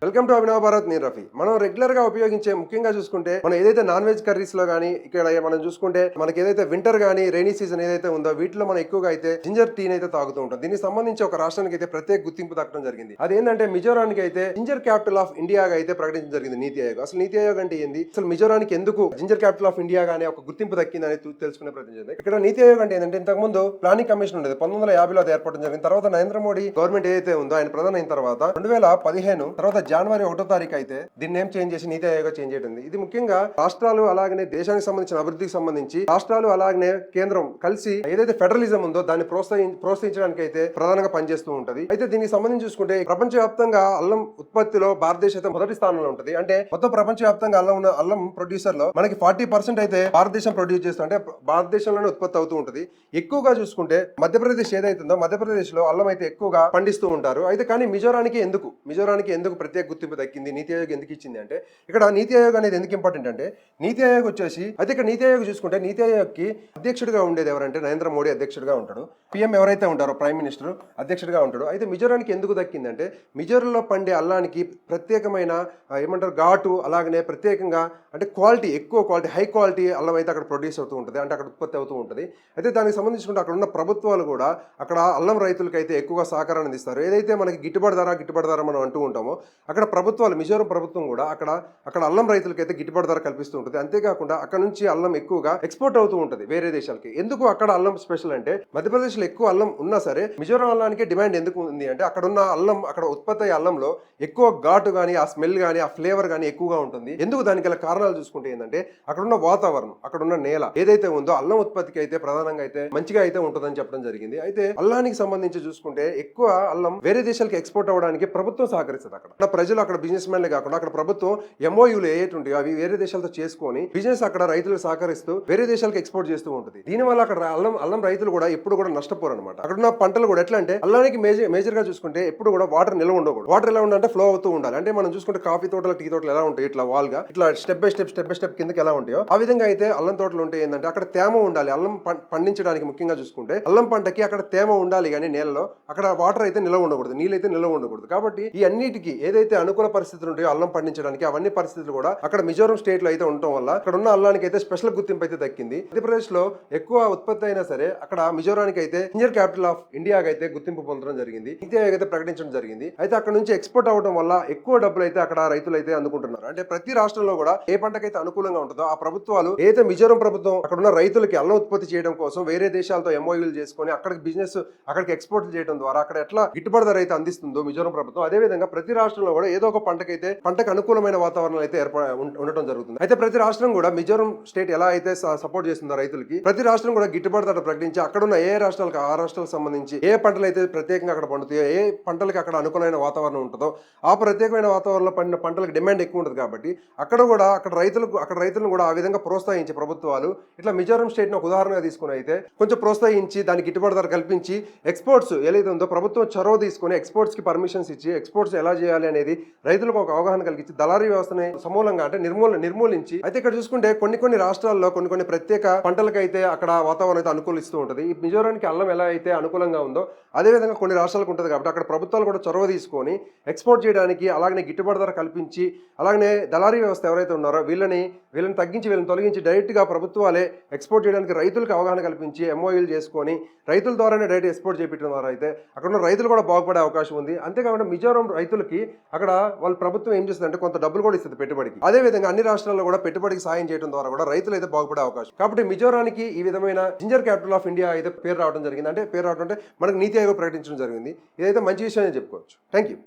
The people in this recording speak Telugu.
Welcome to Abhinav Bharat. నేను రఫీ. మనం రెగ్యులర్ గా ఉపయోగించే ముఖ్యంగా చూసుకుంటే మనం ఏదైతే నాన్ వెజ్ కర్రీస్ లో గానీ ఇక్కడ మనం చూసుకుంటే మనకి ఏదైతే వింటర్ గానీ రైనీ సీజన్ ఏదైతే ఉందో వీటిలో మనం ఎక్కువగా అయితే జింజర్ టీ అయితే తాగుతూ ఉంటాం. దీనికి సంబంధించి ఒక రాష్ట్రానికి అయితే ప్రత్యేక గుర్తింపు దక్కడం జరిగింది. అదేంటంటే మిజోరానికి అయితే జింజర్ క్యాపిటల్ ఆఫ్ ఇండియా అయితే ప్రకటించడం జరిగింది నీతి ఆయోగ్. అసలు నీతి ఆయోగ్ అంటే ఏంది, అసలు మిజోరానికి ఎందుకు జింజర్ క్యాపిటల్ ఆఫ్ ఇండియా గానీ ఒక గుర్తింపు దక్కింది అనేది తెలుసుకునే ప్రయత్నం చేద్దాం. ఇక్కడ నీతి ఆయోగ్ అంటే ఏంటంటే ఇంతకు ముందు ప్లానింగ్ కమిషన్ ఉండేది, 1950లో అది ఏర్పడడం జరిగింది. తర్వాత నరేంద్ర మోడీ గవర్నమెంట్ ఏదైతే ఉందో ఆయన ప్రధాని అయిన తర్వాత 2015 తర్వాత జనవరి 1వ తారీఖు అయితే దీన్ని నేమ్ చేంజ్ చేసి నీతి ఆయోగ్ చేంజ్ చేయడం. ఇది ముఖ్యంగా రాష్ట్రాలు అలాగనే దేశానికి సంబంధించిన అభివృద్ధికి సంబంధించి రాష్ట్రాలు అలాగనే కేంద్రం కలిసి ఏదైతే ఫెడరలిజం ఉందో దాన్ని ప్రోత్సహించడానికి అయితే ప్రధానంగా పనిచేస్తూ ఉంటది. అయితే దీనికి సంబంధించి చూసుకుంటే ప్రపంచవ్యాప్తంగా అల్లం ఉత్పత్తిలో భారతదేశం అయితే మొదటి స్థానంలో ఉంటది. అంటే మొత్తం ప్రపంచవ్యాప్తంగా అల్లం ప్రొడ్యూసర్ లో మనకి 40% అయితే భారతదేశం ప్రొడ్యూస్ చేస్తుంది, అంటే భారతదేశంలోనే ఉత్పత్తి అవుతూ ఉంటది. ఎక్కువగా చూసుకుంటే మధ్యప్రదేశ్ ఏదైతుందో మధ్యప్రదేశ్ లో అల్లం అయితే ఎక్కువగా పండిస్తూ ఉంటారు. అయితే కానీ మిజోరానికి ఎందుకు ప్రత్యేక గుర్తింపు దక్కింది, నీతి ఆయోగ్ ఎందుకు ఇచ్చింది అంటే ఇక్కడ నీతి ఆయోగ్ అనేది ఎందుకు ఇంపార్టెంట్ అంటే నీతి ఆయోగ్ వచ్చేసి అయితే ఇక్కడ నీతి ఆయోగ్ చూసుకుంటే నీతి ఆయోగ్ కి అధ్యక్షుడిగా ఉండేది ఎవరంటే నరేంద్ర మోడీ అధ్యక్షుడిగా ఉంటాడు. పిఎం ఎవరైతే ఉంటారో ప్రైమ్ మినిస్టర్ అధ్యక్షుడిగా ఉంటాడు. అయితే మిజోరానికి ఎందుకు దక్కిందంటే మిజోరంలో పండే అల్లానికి ప్రత్యేకమైన ఏమంటారు ఘాటు, అలాగనే ప్రత్యేకంగా అంటే క్వాలిటీ, ఎక్కువ క్వాలిటీ, హై క్వాలిటీ అల్లం అయితే అక్కడ ప్రొడ్యూస్ అవుతూ ఉంటుంది, అంటే అక్కడ ఉత్పత్తి అవుతూ ఉంటుంది. అయితే దానికి సంబంధించుకుంటే అక్కడ ఉన్న ప్రభుత్వాలు కూడా అక్కడ అల్లం రైతులకు అయితే ఎక్కువగా సహకారాన్ని అందిస్తారు. ఏదైతే మనకి గిట్టుబాటు ధర మనం అంటూ ఉంటామో అక్కడ ప్రభుత్వాలు, మిజోరం ప్రభుత్వం కూడా అక్కడ అల్లం రైతులకు అయితే గిట్టుబాటు ధర కల్పిస్తూ ఉంటుంది. అంతేకాకుండా అక్కడ నుంచి అల్లం ఎక్కువగా ఎక్స్పోర్ట్ అవుతూ ఉంటుంది వేరే దేశాలకి. ఎందుకు అక్కడ అల్లం స్పెషల్ అంటే మధ్యప్రదేశ్ లో ఎక్కువ అల్లం ఉన్నా సరే మిజోరం అల్లానికి డిమాండ్ ఎందుకు ఉంది అంటే అక్కడ ఉన్న అల్లం, అక్కడ ఉత్పత్తి అయ్యే అల్లంలో ఎక్కువ ఘాటు కానీ, ఆ స్మెల్ కానీ, ఆ ఫ్లేవర్ కానీ ఎక్కువగా ఉంటుంది. ఎందుకు దానికి గల కారణాలు చూసుకుంటే ఏంటంటే అక్కడ ఉన్న వాతావరణం, అక్కడ ఉన్న నేల ఏదైతే ఉందో అల్లం ఉత్పత్తికి అయితే ప్రధానంగా అయితే మంచిగా అయితే ఉంటుందని చెప్పడం జరిగింది. అయితే అల్లానికి సంబంధించి చూసుకుంటే ఎక్కువ అల్లం వేరే దేశాలకు ఎక్స్పోర్ట్ అవ్వడానికి ప్రభుత్వం సహకరిస్తుంది. అక్కడ ప్రజలు, అక్కడ బిజినెస్ మ్యాన్లే కాకుండా అక్కడ ప్రభుత్వం ఎంఓయూలు ఏవైతే ఉంటాయో అవి వేరే దేశాలతో చేసుకొని బిజినెస్ అక్కడ రైతులకు సహకరిస్తూ వేరే దేశాలకు ఎక్స్పోర్ట్ చేస్తూ ఉంటుంది. దీనివల్ల అక్కడ అల్లం రైతులు కూడా ఎప్పుడు కూడా నష్టపోరు అనమాట. అక్కడ ఉన్న పంటలు కూడా ఎట్లా అంటే అల్లానికి మేజర్ గా చూసుకుంటే ఎప్పుడు కూడా వాటర్ నిల్వ ఉండకూడదు. వాటర్ ఎలా ఉండాలంటే ఫ్లో అవుతూ ఉండాలి. అంటే మనం చూసుకుంటే కాఫీ తోటలు, టీ తోటలు ఎలా ఉంటాయి ఇట్లా వాల్ గా ఇట్లా స్టెప్ బై స్టెప్ కిందకి ఎలా ఉంటాయో ఆ విధంగా అయితే అల్లం తోటలు ఉంటాయి. ఏంటంటే అక్కడ తేమ ఉండాలి. అల్లం పండించడానికి ముఖ్యంగా చూసుకుంటే అల్లం పంటకి అక్కడ తేమ ఉండాలి, కానీ నేలలో అక్కడ వాటర్ అయితే నిల్వ ఉండకూడదు, నీళ్ళైతే నిల్వ ఉండకూడదు. కాబట్టి ఈ అన్నిటికీ ఏదైతే అనుకూల పరిస్థితులు ఉంటాయో అల్లం పండించడానికి అవన్నీ పరిస్థితులు కూడా అక్కడ మిజోరం స్టేట్ లో అయితే ఉండటం వల్ల అక్కడ ఉన్న అల్లానికి అయితే స్పెషల్ గుర్తింపు అయితే దక్కింది. మధ్యప్రదేశ్ లో ఎక్కువ ఉత్పత్తి అయినా సరే అక్కడ మిజోరానికి అయితే జింజర్ క్యాపిటల్ ఆఫ్ ఇండియాకి అయితే గుర్తింపు పొందడం జరిగింది, నీతి ఆయోగ్ అయితే ప్రకటించడం జరిగింది. అయితే అక్కడ నుంచి ఎక్స్పోర్ట్ అవడం వల్ల ఎక్కువ డబ్బులు అయితే అక్కడ రైతులు అయితే అందుకుంటున్నారు. అంటే ప్రతి రాష్ట్రంలో కూడా ఏ పంటకైతే అనుకూలంగా ఉంటుందో ఆ ప్రభుత్వాలు ఏదైతే మిజోరం ప్రభుత్వం అక్కడ ఉన్న రైతులకి అల్లం ఉత్పత్తి చేయడం కోసం వేరే దేశాలతో ఎంఓయూలు చేసుకొని అక్కడికి బిజినెస్ అక్కడికి ఎక్స్పోర్ట్ చేయడం ద్వారా అక్కడ ఎట్లా గిట్టుబాటు ధర అయితే అందిస్తుందో మిజోరం ప్రభుత్వం, అదే విధంగా ప్రతి రాష్ట్రంలో కూడా ఏదో ఒక పంటకు అనుకూలమైన వాతావరణం అయితే ఉండటం జరుగుతుంది. అయితే ప్రతి రాష్ట్రం కూడా మిజోరం స్టేట్ ఎలా అయితే సపోర్ట్ చేస్తుందో రైతులకి, ప్రతి రాష్ట్రం కూడా గిట్టుబాటు ధర ప్రకటించి అక్కడ ఉన్న ఏ రాష్ట్రాలకు ఆ రాష్ట్రాలకు సంబంధించి ఏ పంటలు అయితే ప్రత్యేకంగా అక్కడ పండుతాయో, ఏ పంటలకి అక్కడ అనుకూలమైన వాతావరణం ఉంటుందో ఆ ప్రత్యేకమైన వాతావరణంలో పండిన పంటలకు డిమాండ్ ఎక్కువ ఉంటుంది. కాబట్టి అక్కడ రైతులను కూడా ఆ విధంగా ప్రోత్సహించి ప్రభుత్వాలు ఇట్లా మిజోరం స్టేట్ ను ఒక ఉదాహరణగా తీసుకుని అయితే కొంచెం ప్రోత్సహించి దానికి గిట్టుబాటు ధర కల్పించి ఎక్స్పోర్ట్స్ ఏదైతే ఉందో ప్రభుత్వం చొరవ తీసుకుని ఎక్స్పోర్ట్స్ కి పర్మిషన్స్ ఇచ్చి ఎక్స్పోర్ట్స్ ఎలా చేయాలి అనేది రైతులకు ఒక అవగాహన కలిగించి దళారీ వ్యవస్థని సమూలంగా అంటే నిర్మూలించి అయితే ఇక్కడ చూసుకుంటే కొన్ని రాష్ట్రాల్లో కొన్ని ప్రత్యేక పంటలకైతే అక్కడ వాతావరణం అయితే అనుకూలిస్తూ ఉంటుంది. ఈ మిజోరానికి అల్లం ఎలా అయితే అనుకూలంగా ఉందో అదే విధంగా కొన్ని రాష్ట్రాలకు ఉంటుంది. కాబట్టి అక్కడ ప్రభుత్వాలు కూడా చొరవ తీసుకొని ఎక్స్పోర్ట్ చేయడానికి అలాగనే గిట్టుబాటు ధర కల్పించి అలాగనే దళారీ వ్యవస్థ ఎవరైతే ఉన్నారో వీళ్ళని తగ్గించి వీళ్ళని తొలగించి డైరెక్ట్ గా ప్రభుత్వాలే ఎక్స్పోర్ట్ చేయడానికి రైతులకు అవగాహన కల్పించి ఎంఓయూలు చేసుకొని రైతుల ద్వారానే డైరెక్ట్ ఎక్స్పోర్ట్ చేయించడం ద్వారా అయితే అక్కడ ఉన్న రైతులు కూడా బాగుపడే అవకాశం ఉంది. అంతేకాకుండా మిజోరం రైతులకి అక్కడ వాళ్ళ ప్రభుత్వం ఏం చేస్తుంది అంటే కొంత డబ్బులు కూడా ఇస్తుంది పెట్టుబడికి. అదే విధంగా అన్ని రాష్ట్రాల్లో కూడా పెట్టుబడికి సాయం చేయడం ద్వారా కూడా రైతులు అయితే బాగుపడే అవకాశం. కాబట్టి మిజోరానికి ఈ విధమైన జింజర్ క్యాపిటల్ ఆఫ్ ఇండియా అయితే పేరు రావడం జరిగింది. అంటే మనకు నీతి ఆయోగ్ ప్రకటించడం జరిగింది. ఇదైతే మంచి విషయం చెప్పుకోవచ్చు. Thank you.